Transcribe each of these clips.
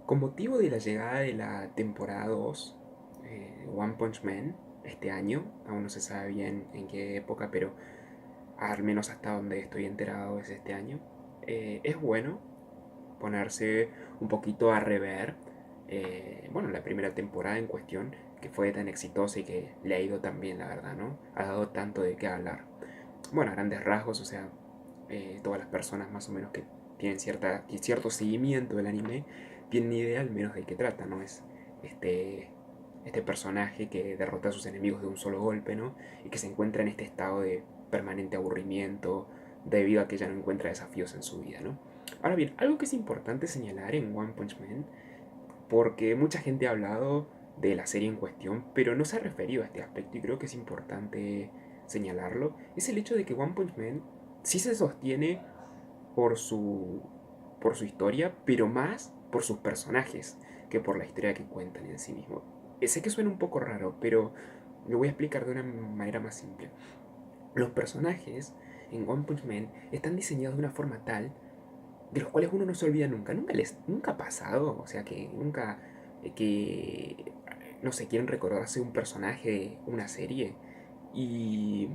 Con motivo de la llegada de la temporada 2, One Punch Man, este año, aún no se sabe bien en qué época, pero al menos hasta donde estoy enterado es este año, es bueno ponerse un poquito a rever, bueno, la primera temporada en cuestión, que fue tan exitosa y que le ha ido tan bien, la verdad, ¿no? Ha dado tanto de qué hablar. Bueno, a grandes rasgos, o sea, todas las personas más o menos que tienen cierto seguimiento del anime tienen idea al menos de qué trata, ¿no? Es este, este personaje que derrota a sus enemigos de un solo golpe, ¿no? Y que se encuentra en este estado de permanente aburrimiento debido a que ya no encuentra desafíos en su vida, ¿no? Ahora bien, algo que es importante señalar en One Punch Man, porque mucha gente ha hablado de la serie en cuestión, pero no se ha referido a este aspecto y creo que es importante señalarlo, es el hecho de que One Punch Man sí se sostiene por su, por su historia, pero más por sus personajes que por la historia que cuentan en sí mismo. Sé que suena un poco raro, pero lo voy a explicar de una manera más simple. Los personajes en One Punch Man están diseñados de una forma tal de los cuales uno no se olvida nunca. Nunca ha pasado, o sea, que nunca que no sé, quieren recordarse un personaje de una serie y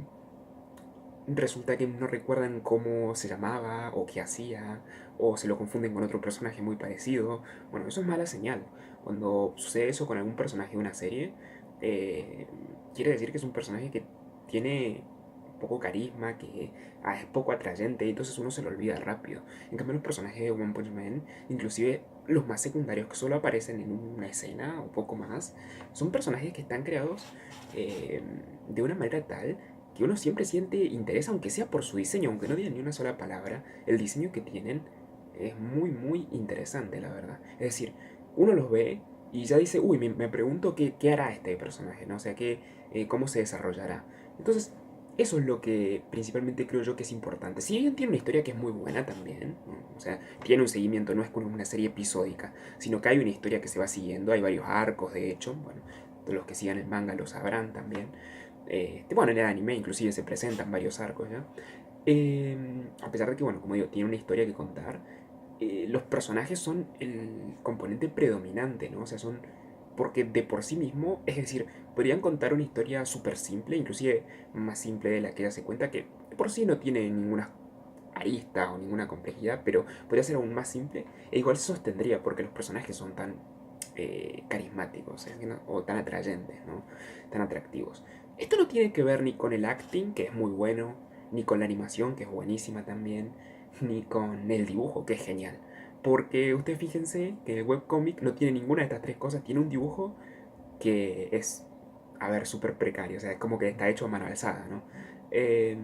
resulta que no recuerdan cómo se llamaba o qué hacía o se lo confunden con otro personaje muy parecido. Bueno, eso es mala señal. Cuando sucede eso con algún personaje de una serie, eh, quiere decir que es un personaje que tiene poco carisma, que es poco atrayente, y entonces uno se lo olvida rápido. En cambio, los personajes de One Punch Man, inclusive los más secundarios que solo aparecen en una escena o poco más, son personajes que están creados eh, de una manera tal que uno siempre siente interés, aunque sea por su diseño, aunque no digan ni una sola palabra, el diseño que tienen es muy, muy interesante, la verdad. Es decir, uno los ve y ya dice, uy, me pregunto qué hará este personaje, ¿no? O sea, cómo se desarrollará. Entonces, eso es lo que principalmente creo yo que es importante. Si bien tiene una historia que es muy buena también, ¿no? O sea, tiene un seguimiento, no es como una serie episódica, sino que hay una historia que se va siguiendo, hay varios arcos, de hecho, bueno, los que sigan el manga lo sabrán también. Bueno, en el anime inclusive se presentan varios arcos, ¿ya? A pesar de que, bueno, como digo, tiene una historia que contar, los personajes son el componente predominante, ¿no? O sea, son... Porque de por sí mismo, es decir, podrían contar una historia súper simple, inclusive más simple de la que ella se cuenta, que de por sí no tiene ninguna arista o ninguna complejidad, pero podría ser aún más simple e igual se sostendría porque los personajes son tan carismáticos, ¿no? O tan atrayentes, ¿no? Tan atractivos. Esto no tiene que ver ni con el acting, que es muy bueno, ni con la animación, que es buenísima también, ni con el dibujo, que es genial. Porque ustedes fíjense que el webcomic no tiene ninguna de estas tres cosas, tiene un dibujo que es, a ver, súper precario, o sea, es como que está hecho a mano alzada, ¿no? Eh,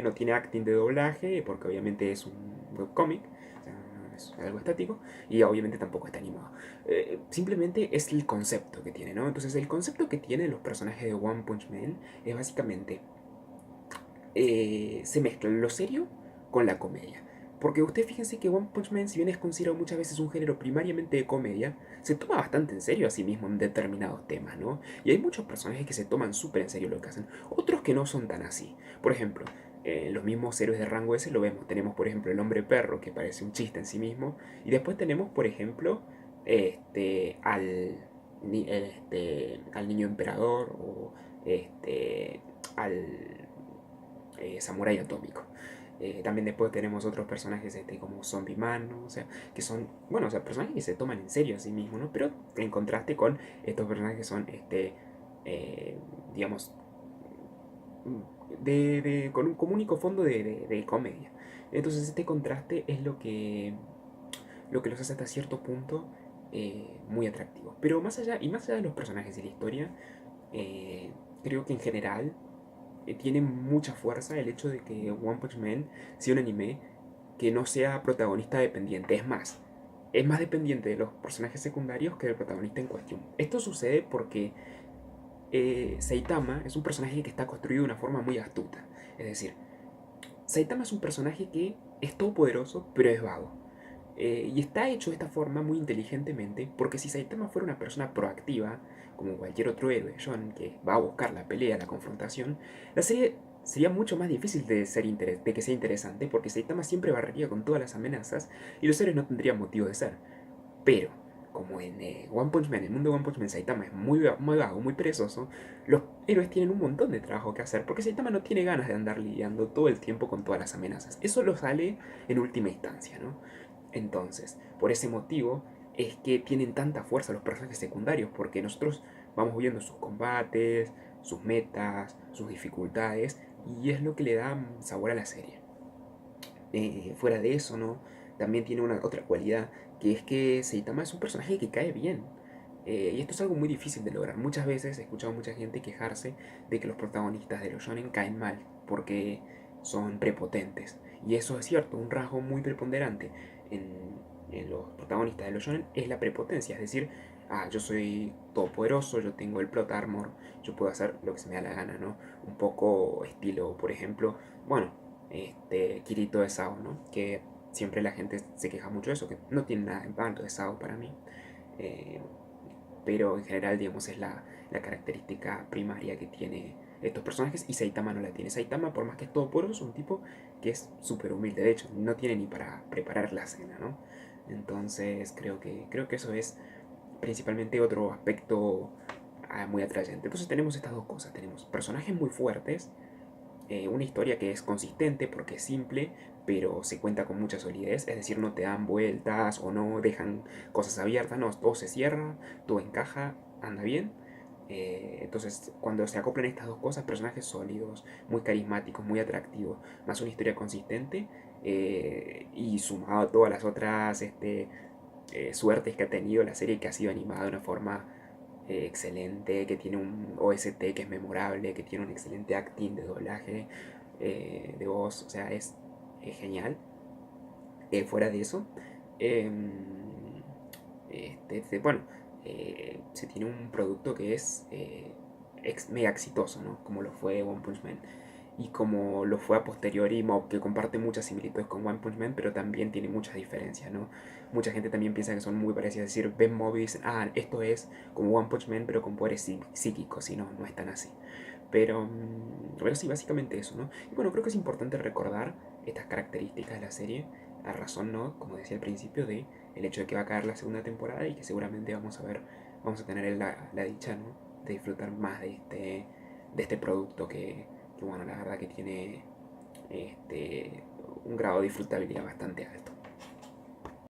no tiene acting de doblaje, porque obviamente es un webcomic, o sea, es algo estático, y obviamente tampoco está animado. Simplemente es el concepto que tiene, ¿no? Entonces, el concepto que tienen los personajes de One Punch Man es básicamente se mezcla lo serio con la comedia. Porque ustedes fíjense que One Punch Man, si bien es considerado muchas veces un género primariamente de comedia, se toma bastante en serio a sí mismo en determinados temas, ¿no? Y hay muchos personajes que se toman súper en serio lo que hacen, otros que no son tan así. Por ejemplo, los mismos héroes de rango S lo vemos. Tenemos, por ejemplo, el hombre perro, que parece un chiste en sí mismo. Y después tenemos, por ejemplo, al niño emperador o al samurái atómico. También después tenemos otros personajes como Zombie Man, ¿no? O sea, que son, bueno, o sea, personajes que se toman en serio a sí mismos, ¿no? Pero en contraste con estos personajes que son, eh, digamos, con un único fondo de comedia. Entonces este contraste es lo que los hace hasta cierto punto muy atractivos. Pero más allá de los personajes y la historia, eh, creo que en general tiene mucha fuerza el hecho de que One Punch Man sea un anime que no sea protagonista dependiente. Es más dependiente de los personajes secundarios que del protagonista en cuestión. Esto sucede porque Saitama es un personaje que está construido de una forma muy astuta. Es decir, Saitama es un personaje que es todopoderoso, pero es vago. Y está hecho de esta forma muy inteligentemente, porque si Saitama fuera una persona proactiva, como cualquier otro héroe, John, que va a buscar la pelea, la confrontación, la serie sería mucho más difícil de que sea interesante, porque Saitama siempre barrería con todas las amenazas y los héroes no tendrían motivo de ser. Pero, como en One Punch Man, en el mundo de One Punch Man, Saitama es muy vago, muy perezoso, los héroes tienen un montón de trabajo que hacer, porque Saitama no tiene ganas de andar lidiando todo el tiempo con todas las amenazas. Eso lo sale en última instancia, ¿no? Entonces, por ese motivo es que tienen tanta fuerza los personajes secundarios, porque nosotros vamos viendo sus combates, sus metas, sus dificultades, y es lo que le da sabor a la serie. Fuera de eso, ¿no? También tiene una otra cualidad, que es que Saitama es un personaje que cae bien. Y esto es algo muy difícil de lograr. Muchas veces he escuchado a mucha gente quejarse de que los protagonistas de los shonen caen mal, porque son prepotentes. Y eso es cierto, un rasgo muy preponderante en los protagonistas de los shonen es la prepotencia. Es decir, yo soy todopoderoso, yo tengo el plot armor, yo puedo hacer lo que se me da la gana, ¿no? Un poco estilo, por ejemplo, bueno, Kirito de Sao, ¿no? Que siempre la gente se queja mucho de eso, que no tiene nada en tanto de Sao para mí. Eh, pero en general, digamos, es la característica primaria que tiene estos personajes y Saitama no la tiene. Saitama, por más que es todo puro, es un tipo que es súper humilde. De hecho, no tiene ni para preparar la cena, ¿no? Entonces, creo que eso es principalmente otro aspecto muy atrayente. Entonces tenemos estas dos cosas. Tenemos personajes muy fuertes, una historia que es consistente porque es simple, pero se cuenta con mucha solidez, es decir, no te dan vueltas o no dejan cosas abiertas, no, todo se cierra, todo encaja, anda bien. Entonces, cuando se acoplan estas dos cosas, personajes sólidos, muy carismáticos, muy atractivos, más una historia consistente, y sumado a todas las otras suertes que ha tenido la serie, que ha sido animada de una forma excelente, que tiene un OST que es memorable, que tiene un excelente acting de doblaje, de voz, o sea, es genial. Fuera de eso, eh, bueno, se tiene un producto que es mega exitoso, ¿no? Como lo fue One Punch Man. Y como lo fue a posteriori Mob, que comparte muchas similitudes con One Punch Man, pero también tiene muchas diferencias, ¿no? Mucha gente también piensa que son muy parecidas, es decir, ven Mob y dicen, esto es como One Punch Man, pero con poderes psíquicos, y no, no es tan así. Pero sí, básicamente eso, ¿no? Y bueno, creo que es importante recordar estas características de la serie, a razón, ¿no? Como decía al principio, de el hecho de que va a caer la segunda temporada y que seguramente vamos a tener la dicha, ¿no? De disfrutar más de este producto que, bueno, la verdad que tiene un grado de disfrutabilidad bastante alto.